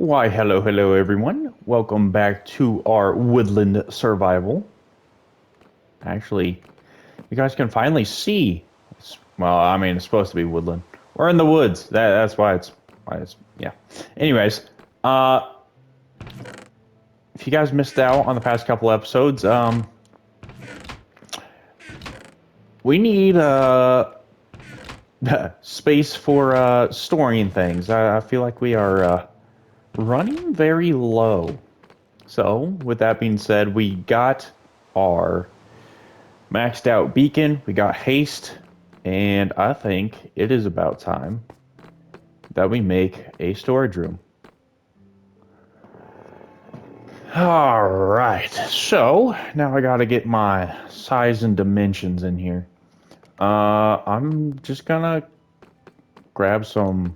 Why, hello, everyone. Welcome back to our woodland survival. Actually, you guys can finally see. Well, I mean, it's supposed to be woodland. We're in the woods. That's why it's yeah. Anyways, uh, if you guys missed out on the past couple episodes, we need space for storing things. I feel like we are running very low. So, with that being said, we got our maxed out beacon, we got haste, and I think it is about time that we make a storage room. Alright, so now I gotta get my size and dimensions in here. I'm just gonna grab some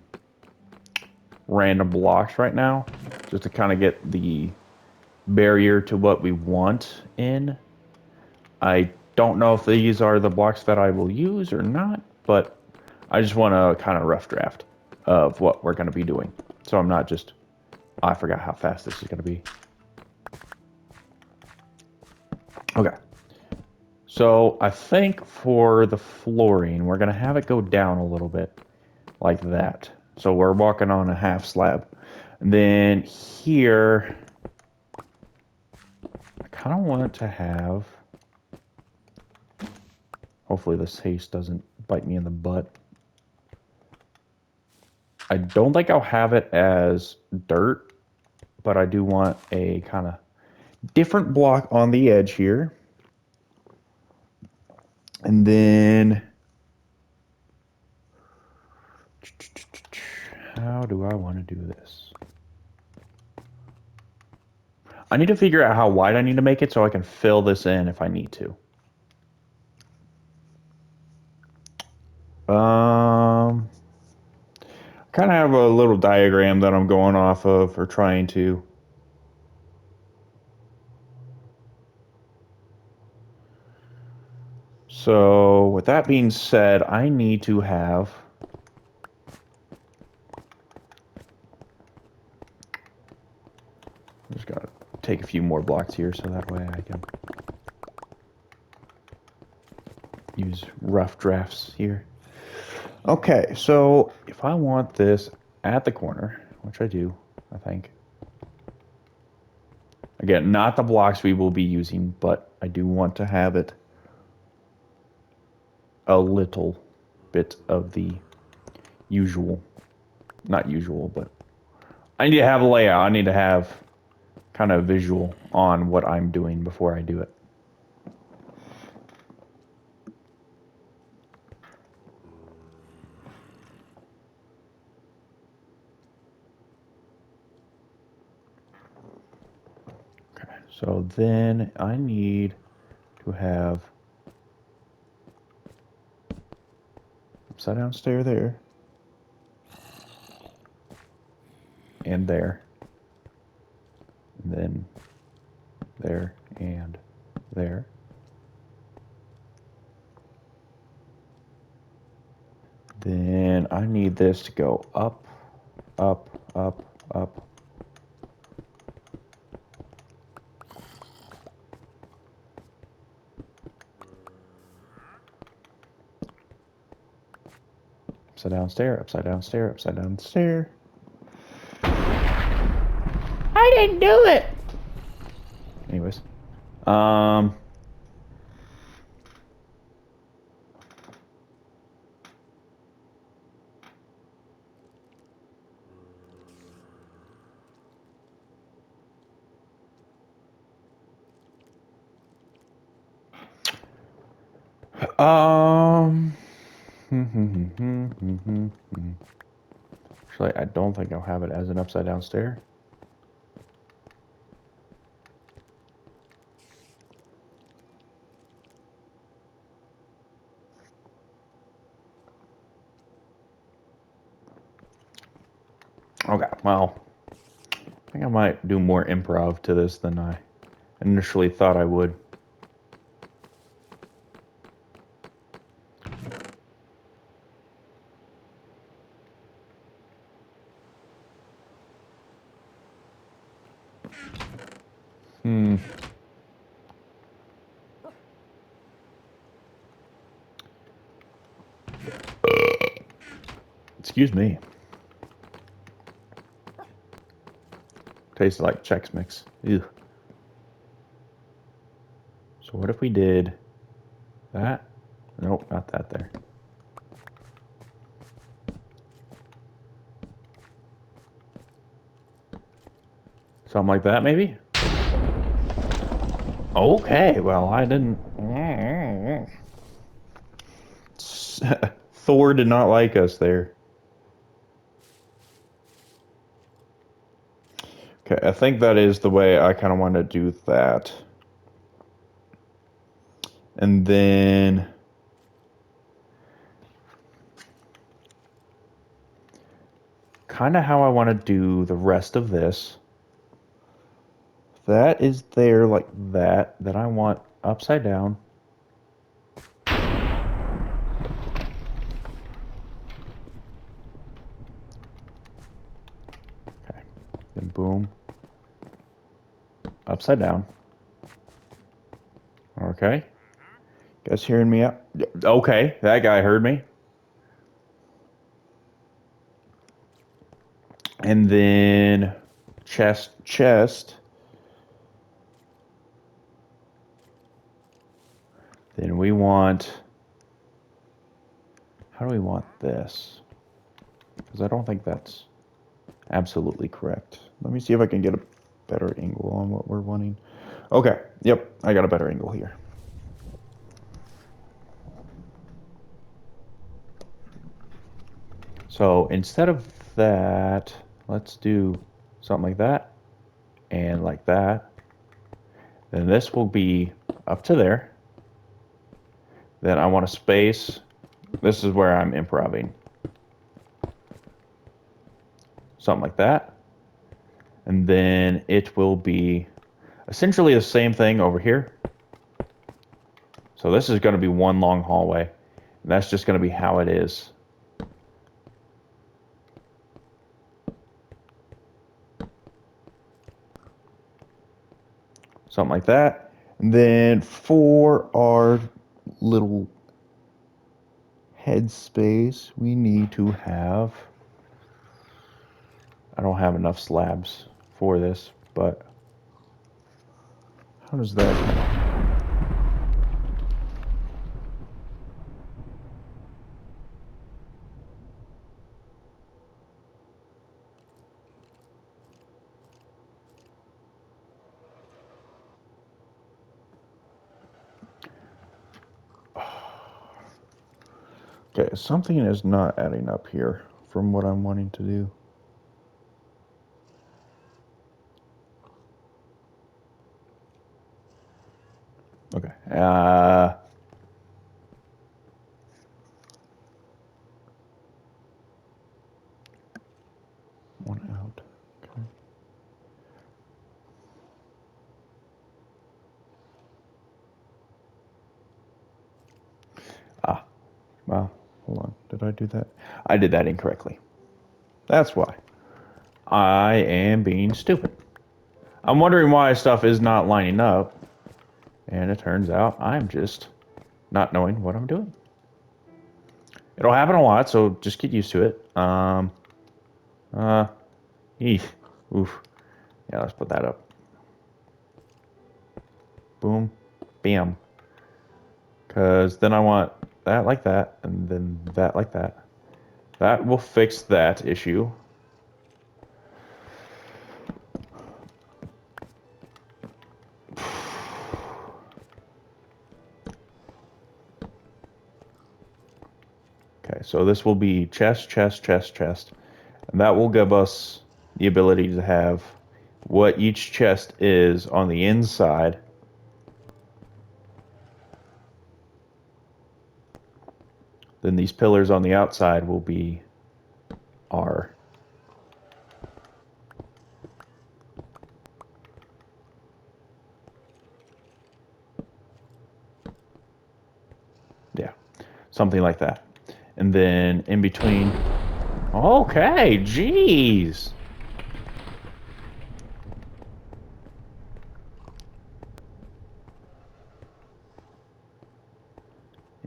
random blocks right now, just to kind of get the barrier to what we want in. I don't know if these are the blocks that I will use or not, but I just want a kind of rough draft of what we're going to be doing. So I'm not just, I forgot how fast this is going to be. Okay. So I think for the flooring, we're going to have it go down a little bit like that. So we're walking on a half slab. And then here, I kind of want it to have, hopefully this haste doesn't bite me in the butt. I don't think I'll have it as dirt, but I do want a kind of different block on the edge here. And then, how do I want to do this? I need to figure out how wide I need to make it so I can fill this in if I need to. Kind of have a little diagram that I'm going off of or trying to. So, with that being said, I need to have just gotta take a few more blocks here so that way I can use rough drafts here. Okay, so if I want this at the corner, which I do, I think. Again, not the blocks we will be using, but I do want to have it a little bit of the usual. Not usual, but I need to have a layout. I need to have kind of visual on what I'm doing before I do it. Okay, so then I need to have upside down stair there. And there. And then there and there. Then I need this to go up, up, up, up. Upside down stair, upside down stair, upside down stair. I didn't do it! Anyways. Um, Actually, I don't think I'll have it as an upside down stair. Okay, well, I think I might do more improv to this than I initially thought I would. Excuse me. Tastes like Chex Mix. Ew. So what if we did that? Nope, not that there. Something like that, maybe? Okay, well, I didn't... Thor did not like us there. Okay, I think that is the way I kind of want to do that. And then... kind of how I want to do the rest of this. That is there like that. That I want upside down. Okay. Then boom. Upside down. Okay. Guys hearing me out? Okay, that guy heard me. And then chest, chest. Then we want... how do we want this? Because I don't think that's absolutely correct. Let me see if I can get a better angle on what we're wanting. Okay, yep, I got a better angle here. So instead of that, let's do something like that and like that. Then this will be up to there. Then I want a space. This is where I'm improvising. Something like that. And then it will be essentially the same thing over here. So this is going to be one long hallway. And that's just going to be how it is. Something like that. And then for our little headspace, we need to have... I don't have enough slabs for this, but how does that... Okay, something is not adding up here from what I'm wanting to do. Okay. One out. Okay. Well, hold on. Did I do that? I did that incorrectly. That's why. I am being stupid. I'm wondering why stuff is not lining up. And it turns out I'm just not knowing what I'm doing. It'll happen a lot, so just get used to it. Oof. Yeah, let's put that up. Boom. Bam. Because then I want that like that, and then that like that. That will fix that issue. Okay, so this will be chest, chest, chest, chest. And that will give us the ability to have what each chest is on the inside. Then these pillars on the outside will be our... yeah, something like that. And then in between... okay, jeez.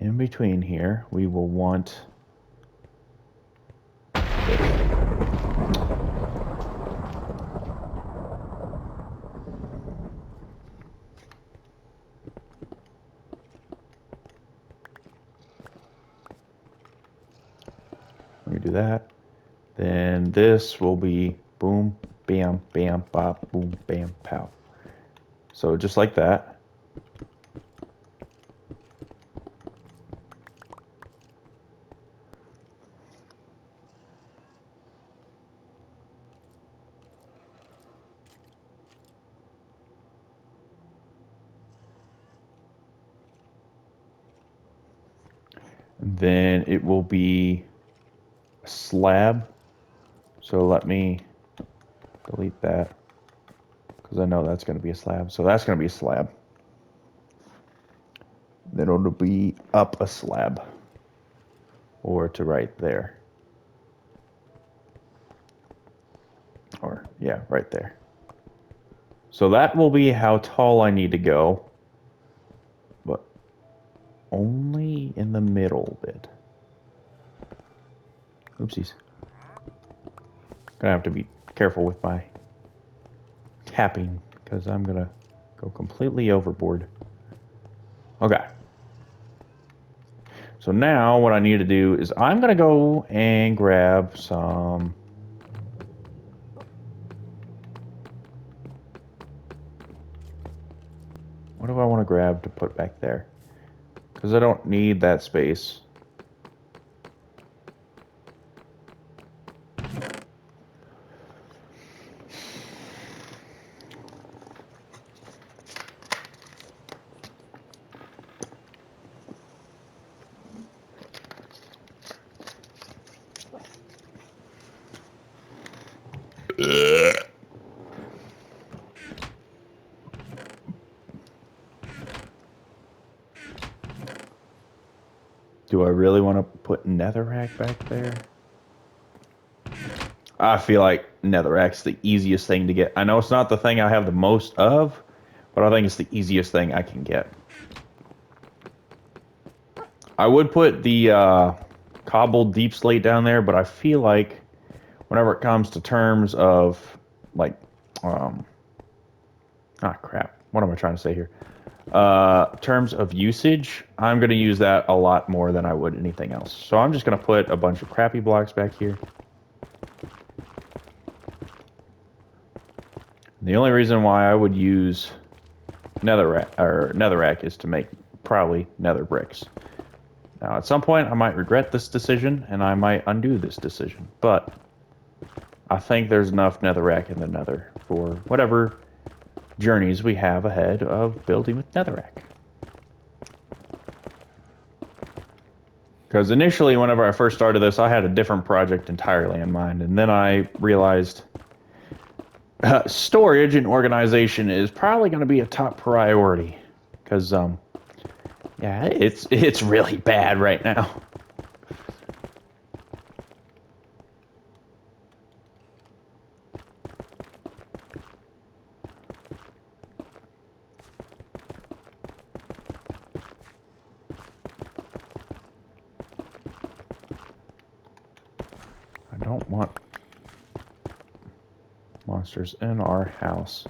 In between here, we will want this. Let me do that. Then this will be boom, bam, bam, bop, boom, bam, pow. So just like that. And then it will be a slab. So let me delete that because I know that's going to be a slab. So that's going to be a slab. Then it'll be up a slab or to right there. Or, yeah, right there. So that will be how tall I need to go, but only in the middle bit. Oopsies. Gonna have to be careful with my tapping because I'm gonna go completely overboard. Okay. So now what I need to do is I'm gonna go and grab some. What do I want to grab to put back there? Because I don't need that space. Do I really want to put netherrack back there? I feel like netherrack's the easiest thing to get. I know it's not the thing I have the most of, but I think it's the easiest thing I can get. I would put the cobbled deep slate down there, but I feel like whenever it comes to terms of like, crap. What am I trying to say here? Terms of usage, I'm going to use that a lot more than I would anything else. So I'm just going to put a bunch of crappy blocks back here. The only reason why I would use netherrack is to make probably nether bricks. Now, at some point, I might regret this decision, and I might undo this decision, but I think there's enough netherrack in the nether for whatever journeys we have ahead of building with netherrack. Because initially, whenever I first started this, I had a different project entirely in mind, and then I realized storage and organization is probably going to be a top priority. Because, yeah, it's really bad right now. I don't want monsters in our house.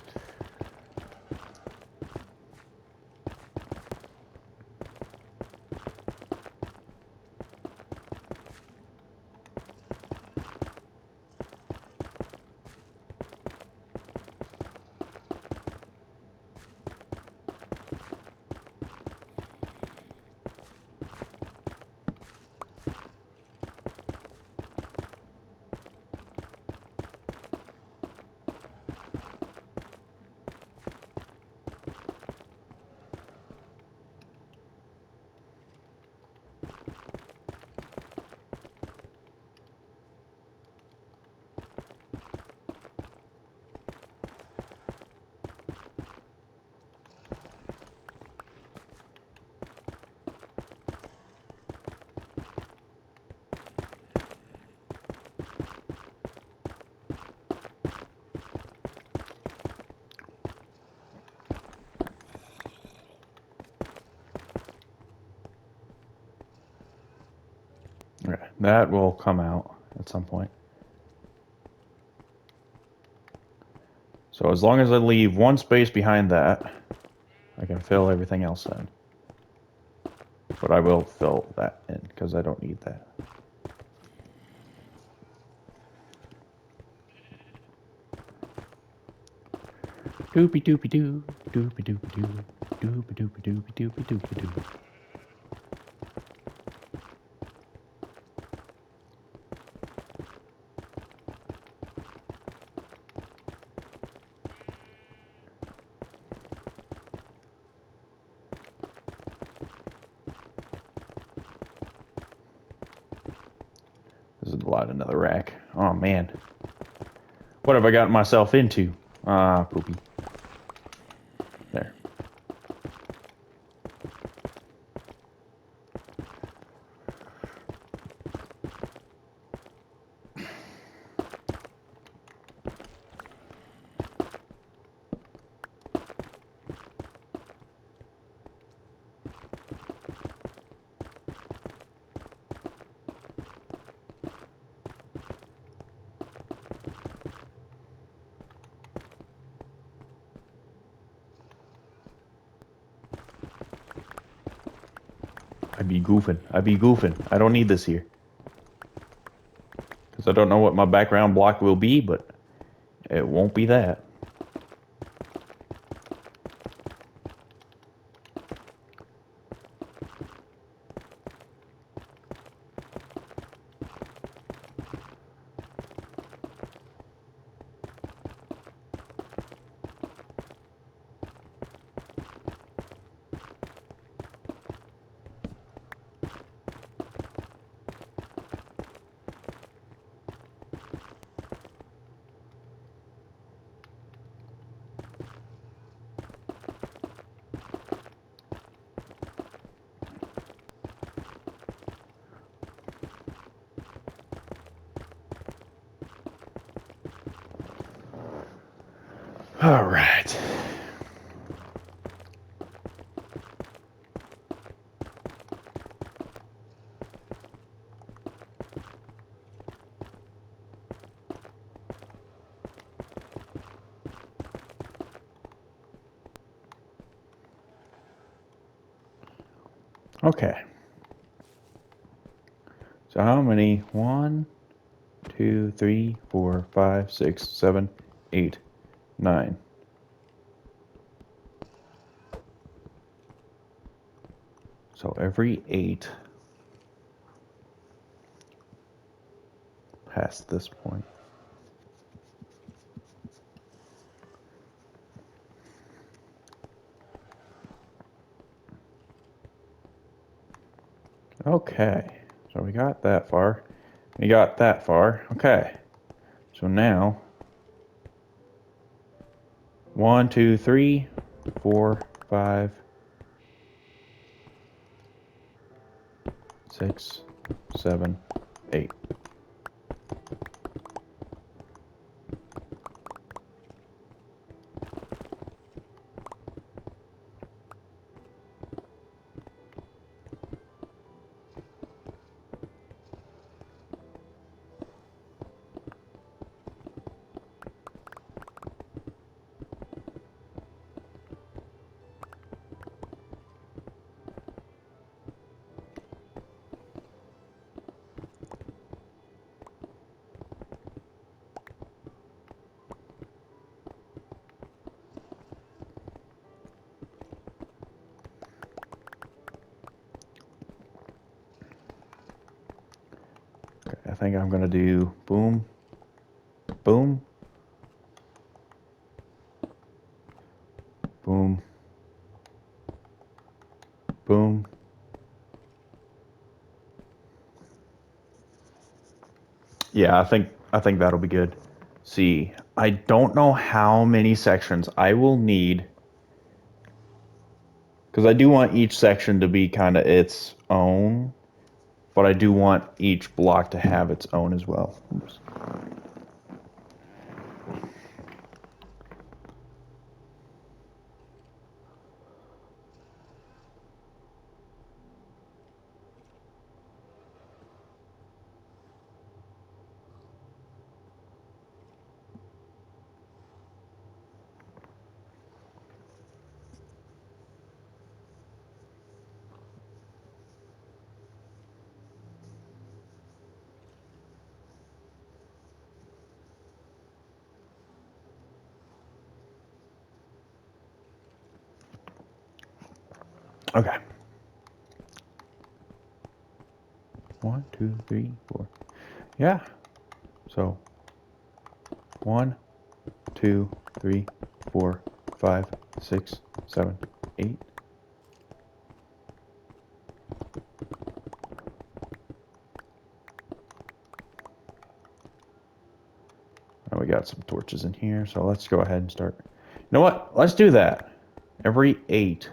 That will come out at some point. So as long as I leave one space behind that, I can fill everything else in. But I will fill that in because I don't need that. Doopy doopy doo, doopy doopy doo, doopy doopy doopy doopy doopy doo. This is a lot, another rack. Oh man. What have I gotten myself into? Ah, poopy. There. I be goofing. I be goofing. I don't need this here. Because I don't know what my background block will be, but it won't be that. All right. Okay. So how many? 1, 2, 3, 4, 5, 6, 7, 8, 9. So every 8 past this point. Okay. So we got that far. We got that far. Okay. So now 1, 2, 3, 4, 5, 6, 7, 8. Okay, I think I'm going to do boom, boom, boom, boom. Yeah, I think that'll be good. See, I don't know how many sections I will need because I do want each section to be kind of its own, but I do want each block to have its own as well. Oops. Okay. 1, 2, 3, 4. Yeah. So 1, 2, 3, 4, 5, 6, 7, 8. And we got some torches in here, so let's go ahead and start. You know what? Let's do that. Every 8.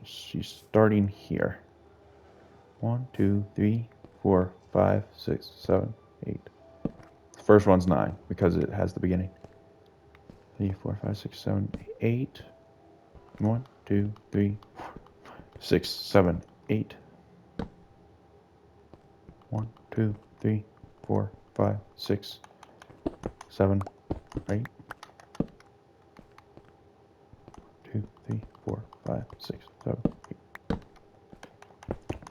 She's starting here. 1, 2, 3, 4, 5, 6, 7, 8. The first one's 9 because it has the beginning. 3, 4, 5, 6, 7, 8. 1, 2, 3, 4, 6, 7, 8. 1, 2, 3, 4, 5, 6, 7, 8. 2, 3, 4, 5, 6, 7, 8.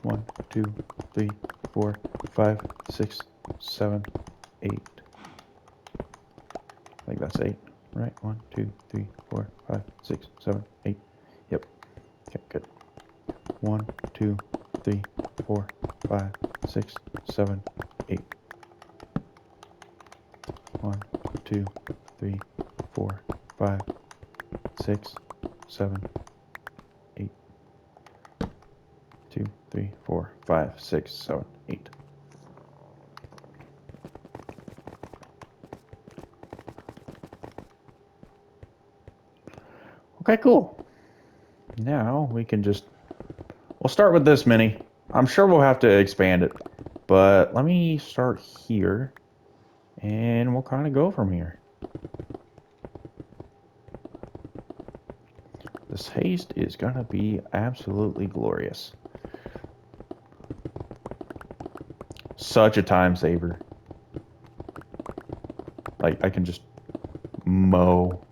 1, 2, 3, 4, 5, 6, 7, 8. I think that's 8, right? 1, 2, 3, 4, 5, 6, 7, 8. Yep. Okay, good. 1, 2, 3, 4, 5, 6, 7, 8. 1, 2, 3, 4, 5, 6, 7, 8. 2, 3, 4, 5, 6, 7, 8. Okay, cool. Now we can just, we'll start with this mini. I'm sure we'll have to expand it, but let me start here and we'll kind of go from here. This haste is gonna be absolutely glorious. Such a time saver. Like, I can just mow.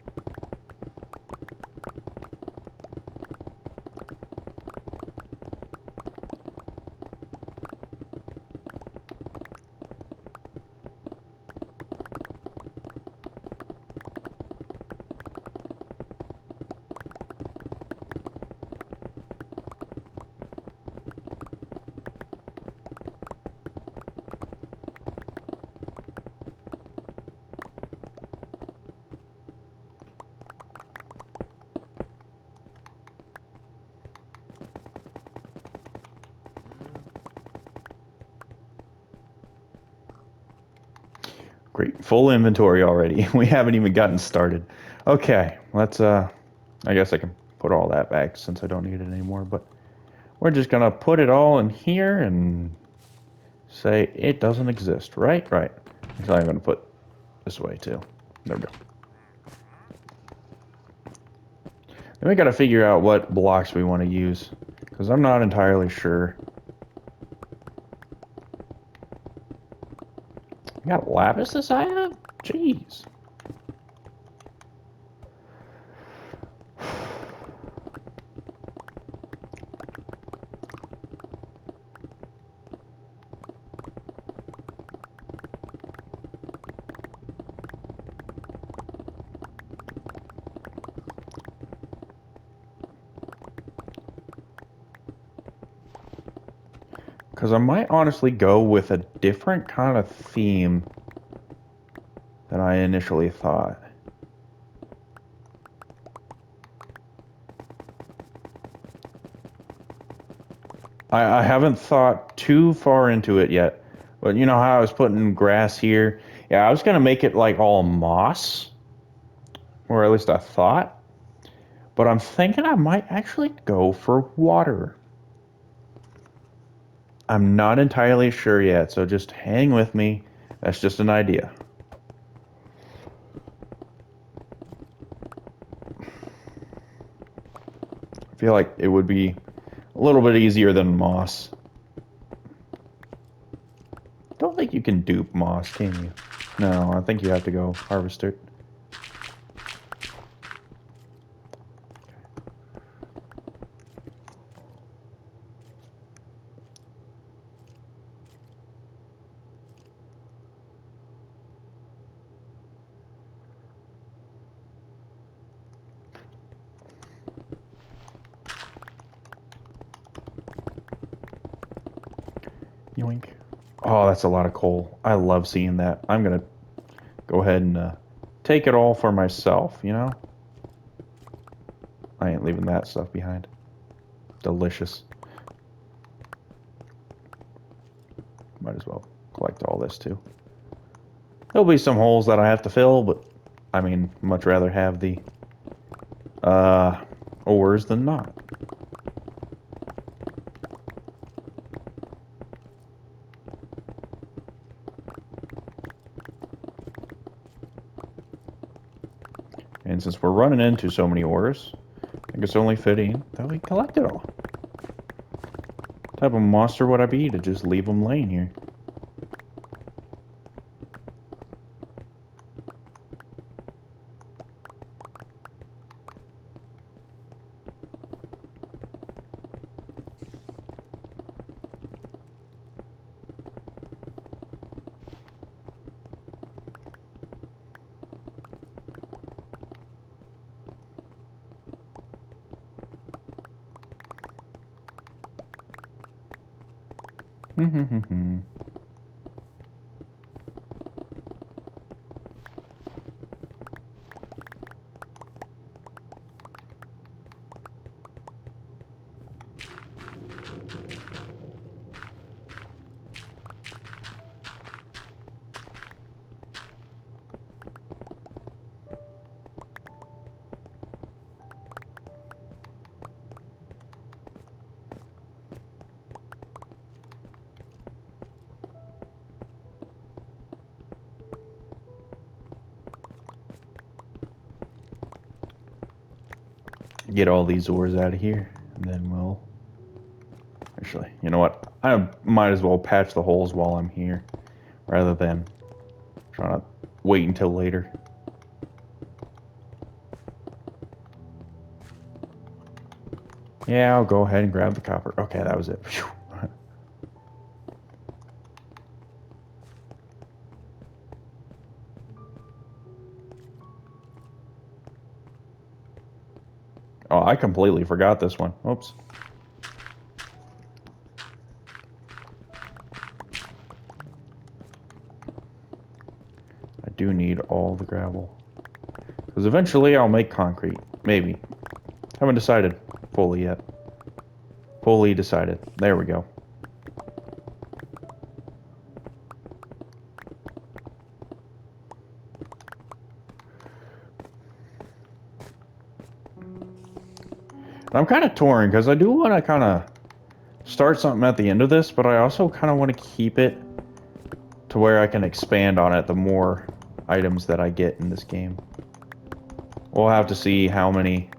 Great. Full inventory already. We haven't even gotten started. Okay, let's, I guess I can put all that back since I don't need it anymore, but we're just gonna put it all in here and say it doesn't exist, right? Right. So I'm gonna put this way too. There we go. Then we gotta figure out what blocks we want to use, because I'm not entirely sure. You got lapis this I have? Jeez. Because I might honestly go with a different kind of theme than I initially thought. I haven't thought too far into it yet, but you know how I was putting grass here? Yeah, I was gonna make it like all moss, or at least I thought. But I'm thinking I might actually go for water. I'm not entirely sure yet, so just hang with me. That's just an idea. I feel like it would be a little bit easier than moss. Don't think you can dupe moss, can you? No, I think you have to go harvest it. Yoink. Oh, that's a lot of coal. I love seeing that. I'm gonna go ahead and take it all for myself, you know? I ain't leaving that stuff behind. Delicious. Might as well collect all this too. There'll be some holes that I have to fill, but I mean, much rather have the ores than not. And since we're running into so many ores, I think it's only fitting that we collect it all. What type of monster would I be to just leave them laying here? Get all these ores out of here, and then we'll... Actually, you know what? I might as well patch the holes while I'm here, rather than trying to wait until later. Yeah, I'll go ahead and grab the copper. Okay, that was it. Phew. Oh, I completely forgot this one. Oops. I do need all the gravel. Because eventually I'll make concrete. Maybe. Haven't decided fully yet. Fully decided. There we go. I'm kind of torn because I do want to kind of start something at the end of this, but I also kind of want to keep it to where I can expand on it the more items that I get in this game. We'll have to see how many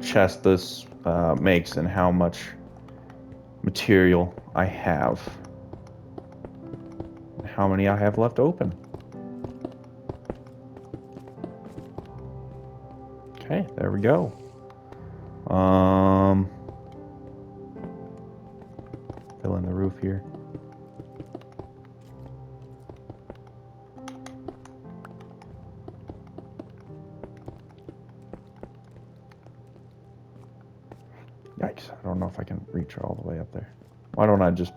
chests this makes and how much material I have. And how many I have left open. Okay, there we go. Fill in the roof here. Yikes, I don't know if I can reach all the way up there. Why don't I just...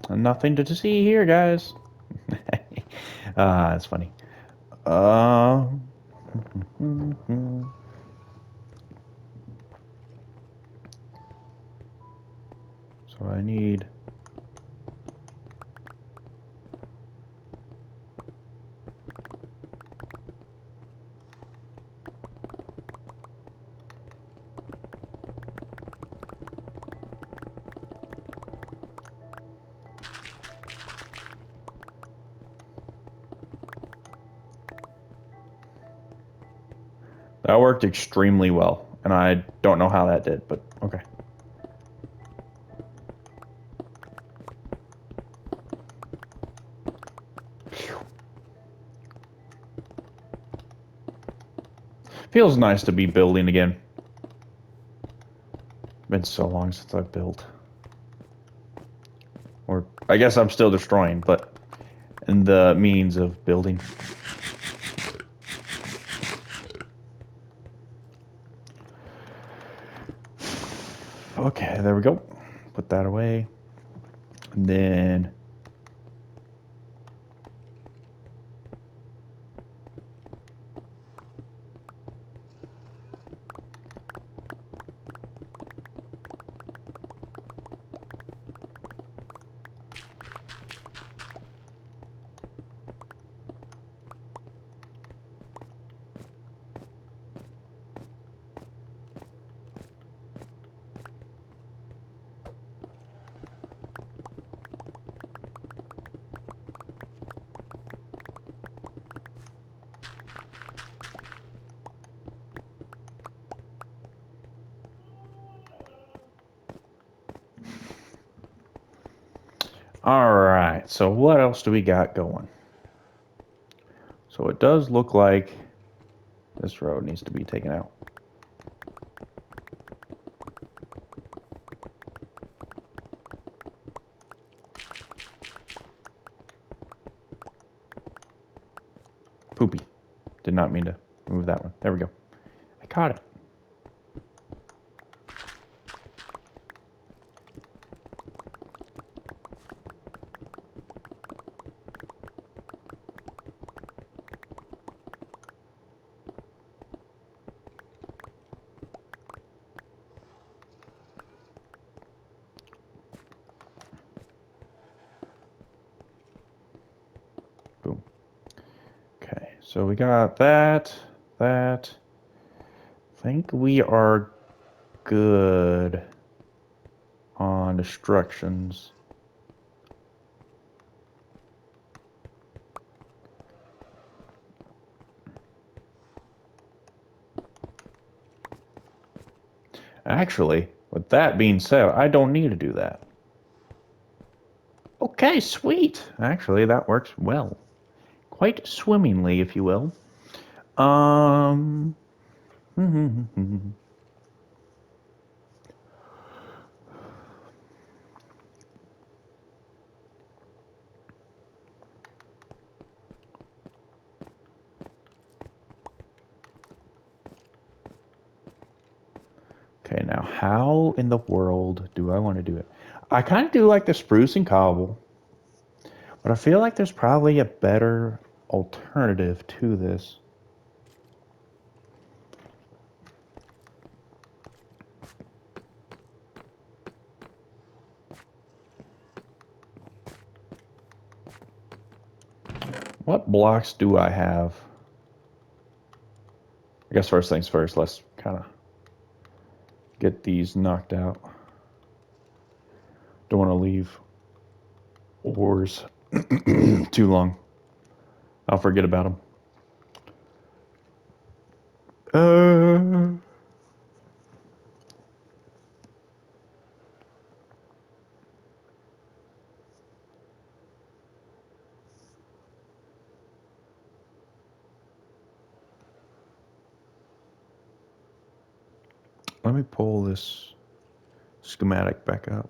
Nothing to see here, guys. That's funny. So I need... That worked extremely well, and I don't know how that did, but okay. Feels nice to be building again. Been so long since I've built. Or, I guess I'm still destroying, but in the means of building. Okay, there we go. Put that away. And then all right, so what else do we got going? So it does look like this road needs to be taken out. Poopy. Did not mean to move that one. There we go. I caught it. Boom. Okay, so we got that. I think we are good on instructions. Actually, with that being said, I don't need to do that. Okay, sweet. Actually, that works well. Quite swimmingly, if you will. Um. Okay, now how in the world do I want to do it? I kind of do like the spruce and cobble, but I feel like there's probably a better alternative to this. What blocks do I have? I guess first things first, let's kind of get these knocked out. Don't want to leave ores too long. I'll forget about them. Let me pull this schematic back up.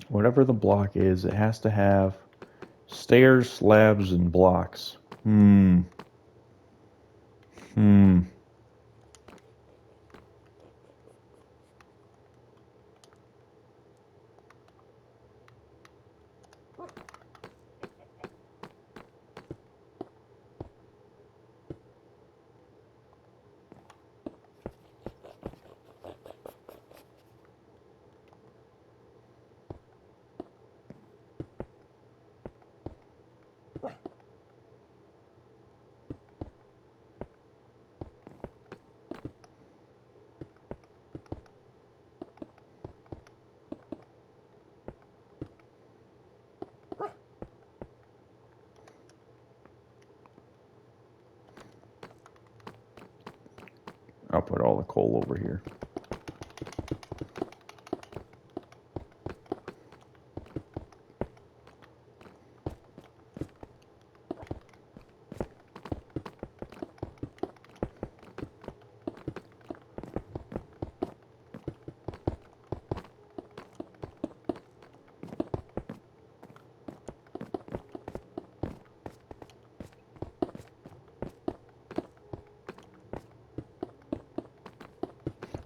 Whatever the block is, it has to have stairs, slabs, and blocks. Hmm. I'll put all the coal over here.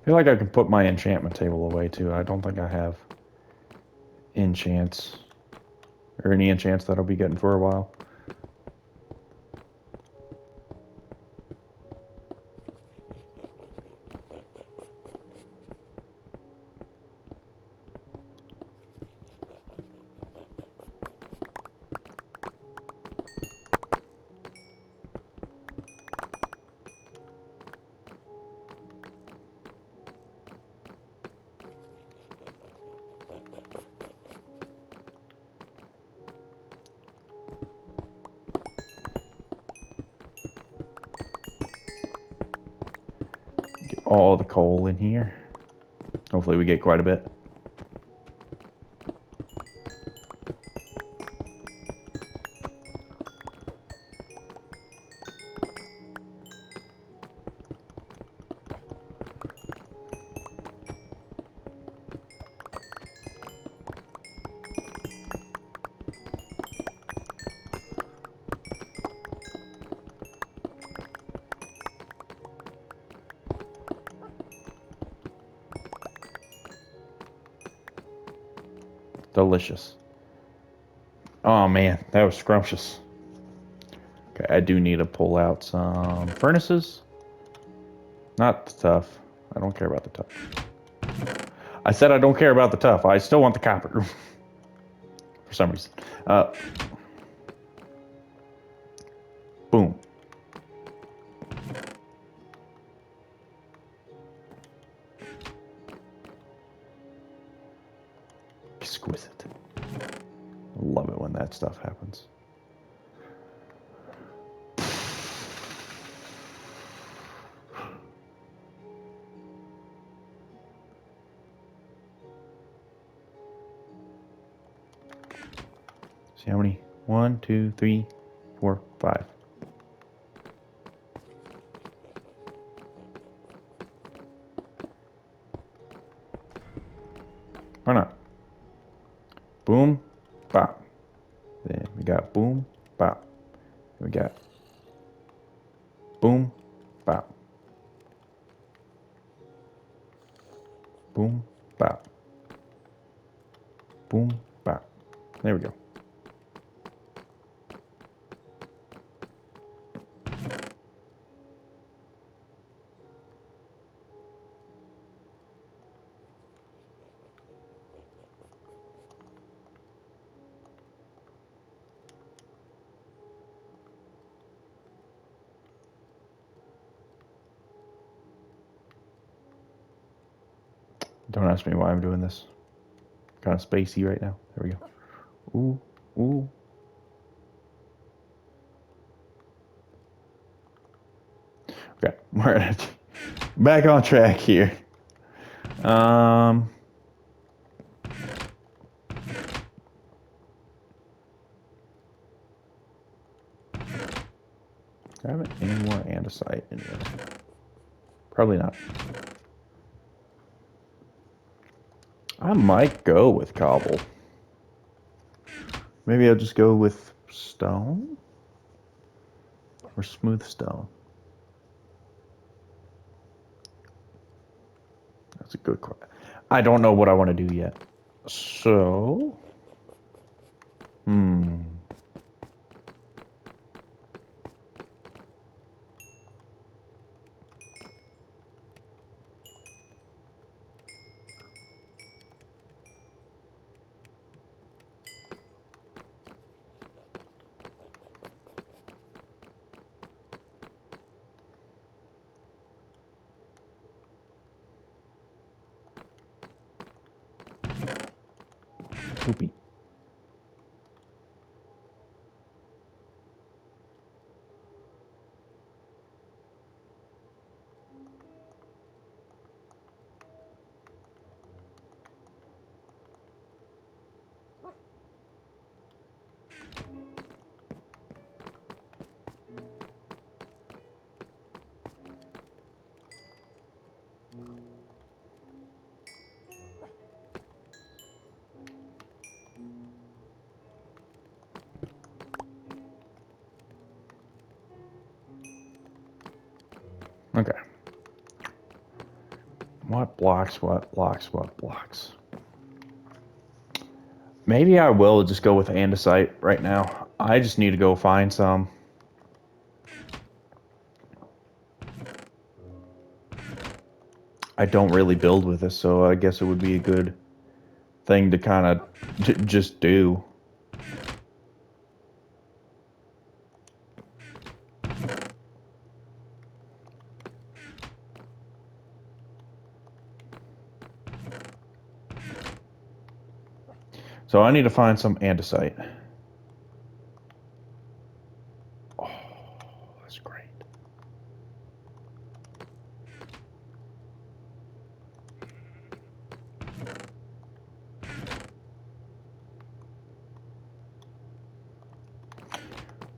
I feel like I can put my enchantment table away too. I don't think I have enchants or any enchants that I'll be getting for a while. Get all the coal in here. Hopefully we get quite a bit. Delicious. Oh man, that was scrumptious. Okay, I do need to pull out some furnaces. Not the tough. I don't care about the tough. I said I don't care about the tough. I still want the copper. For some reason. Boom. Exquisite. Love it when that stuff happens. See how many? 1, 2, 3, 4, 5. Why not? Boom, bop. Then we got boom, bop. We got boom, bop. Boom, bop. Boom, bop. There we go. Don't ask me why I'm doing this. Kind of spacey right now. There we go. Ooh, ooh. Okay, we're back on track here. Do I have any more andesite in here? Probably not. I might go with cobble. Maybe I'll just go with stone or smooth stone. That's a good question. I don't know what I want to do yet. So, poopy. Okay. What blocks, what blocks, what blocks? Maybe I will just go with andesite right now. I just need to go find some. I don't really build with this, so I guess it would be a good thing to kind of just do. So I need to find some andesite. Oh, that's great.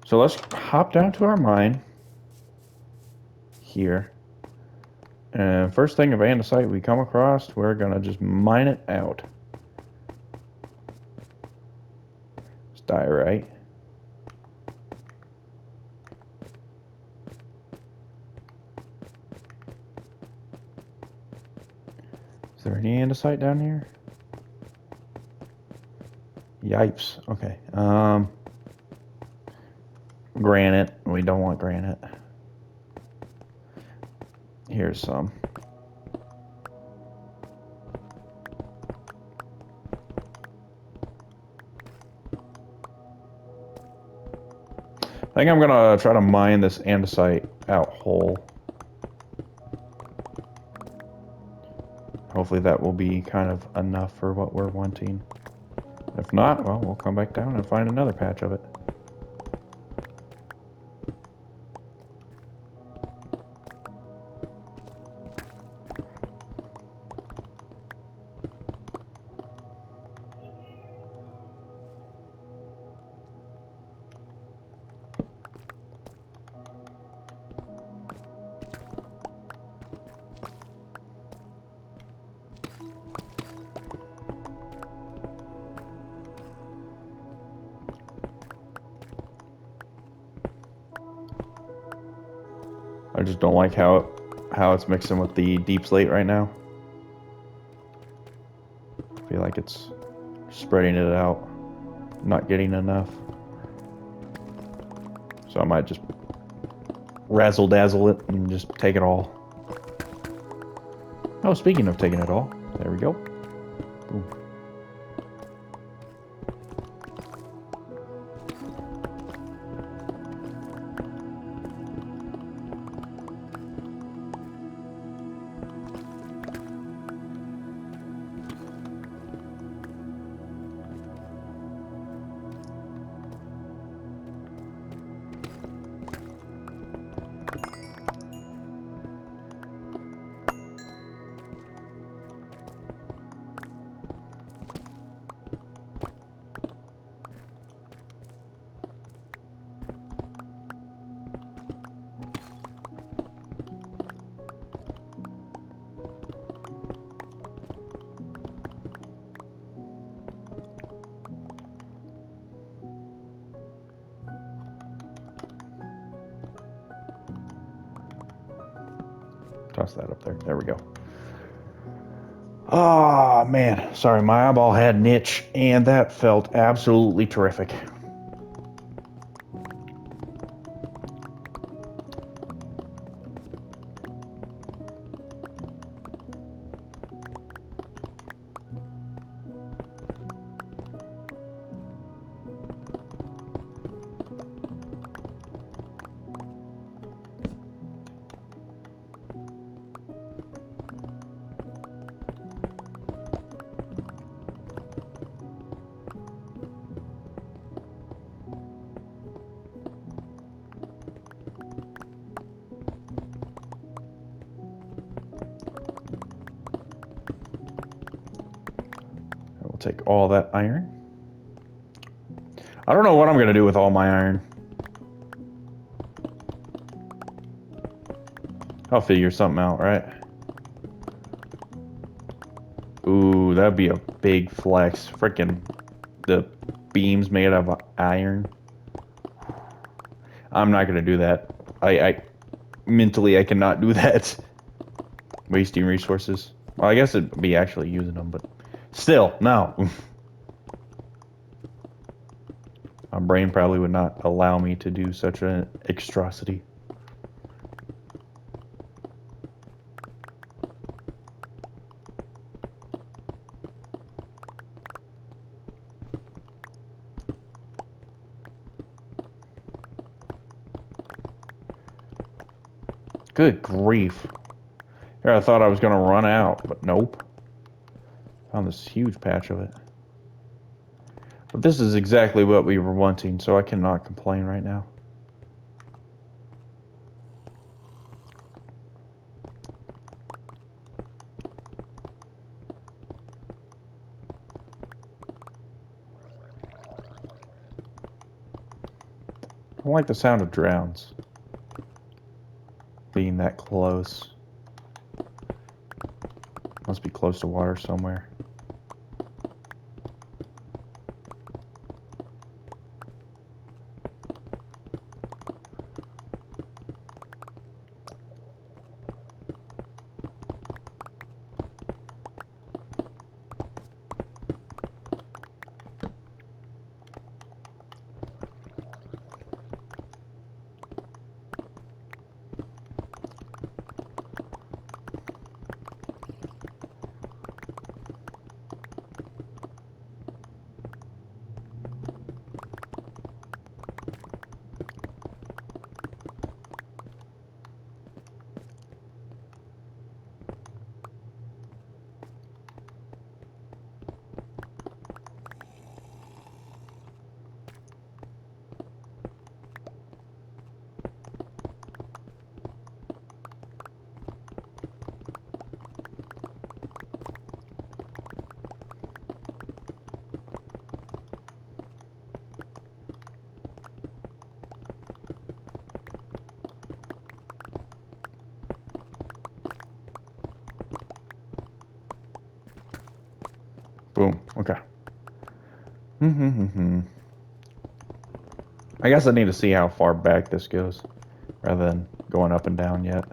So let's hop down to our mine here. And first thing of andesite we come across, we're gonna just mine it out. It's diorite. Is there any andesite down here? Yipes. Okay. Granite. We don't want granite. Here's some. I think I'm gonna try to mine this andesite out whole. Hopefully that will be kind of enough for what we're wanting. If not, well, we'll come back down and find another patch of it. I just don't like how it's mixing with the deep slate right now. I feel like it's spreading it out, not getting enough. So I might just razzle dazzle it and just take it all. Oh, speaking of taking it all, there we go. Boom. Toss that up there. There we go. Ah, man. Sorry, my eyeball had an itch, and that felt absolutely terrific. We'll take all that iron. I don't know what I'm going to do with all my iron. I'll figure something out, right? Ooh, that'd be a big flex. Freaking the beams made of iron. I'm not going to do that. I mentally, I cannot do that. Wasting resources. Well, I guess it'd be actually using them, but still, no. My brain probably would not allow me to do such an extrosity. Good grief. Here I thought I was going to run out, but nope. Found this huge patch of it. But this is exactly what we were wanting, so I cannot complain right now. I don't like the sound of drowns being that close. Must be close to water somewhere. Boom. Okay. I guess I need to see how far back this goes, rather than going up and down yet.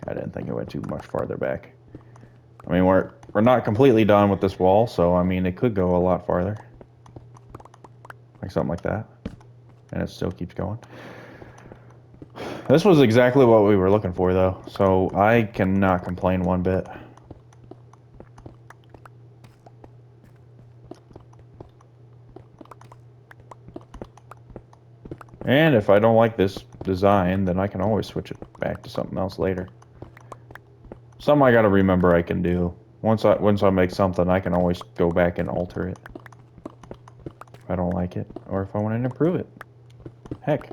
I didn't think it went too much farther back. I mean, we're not completely done with this wall, so I mean, it could go a lot farther. Like something like that. And it still keeps going. This was exactly what we were looking for, though, so I cannot complain one bit. And if I don't like this design, then I can always switch it back to something else later. Something I gotta remember I can do. Once I make something, I can always go back and alter it. If I don't like it, or if I want to improve it. Heck.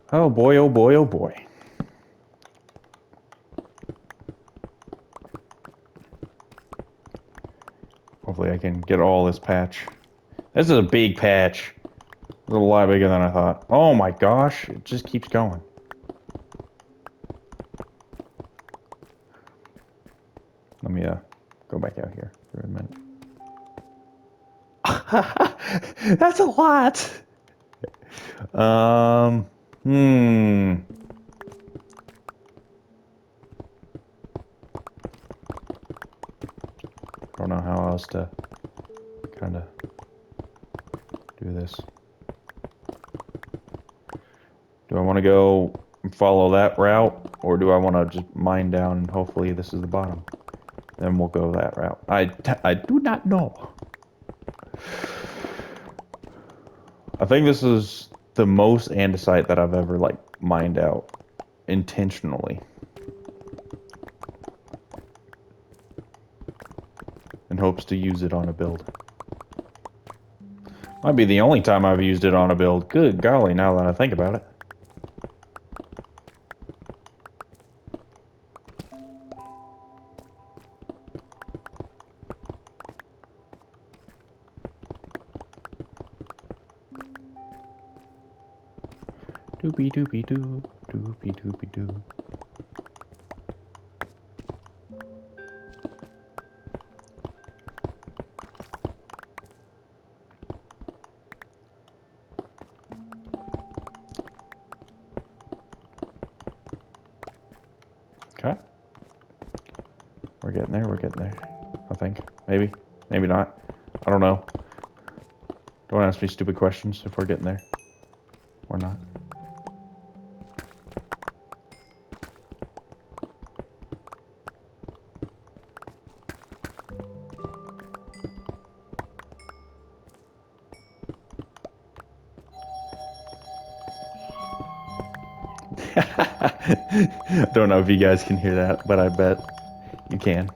Oh boy, oh boy, oh boy. Hopefully I can get all this patch. This is a big patch. It's a lot bigger than I thought. Oh my gosh, it just keeps going. go back out here for a minute. That's a lot. Hmm. Don't know how else to kind of do this. Do I want to go and follow that route, or do I want to just mine down and hopefully this is the bottom? Then we'll go that route. I do not know. I think this is the most andesite that I've ever like mined out intentionally. In hopes to use it on a build. Might be the only time I've used it on a build. Good golly, now that I think about it. Doopy doopy doo, doopy doopy doo. Okay. We're getting there, we're getting there. I think. Maybe. Maybe not. I don't know. Don't ask me stupid questions if we're getting there. Or not. I don't know if you guys can hear that, but I bet you can.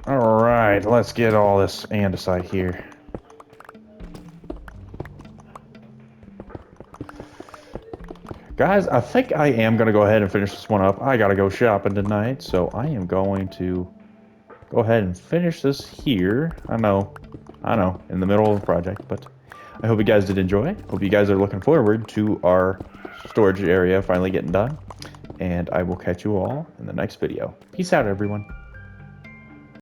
Alright, let's get all this andesite here. Guys, I think I am going to go ahead and finish this one up. I got to go shopping tonight, so I am going to go ahead and finish this here. I know, in the middle of the project, but I hope you guys did enjoy. Hope you guys are looking forward to our storage area finally getting done. And I will catch you all in the next video. Peace out, everyone.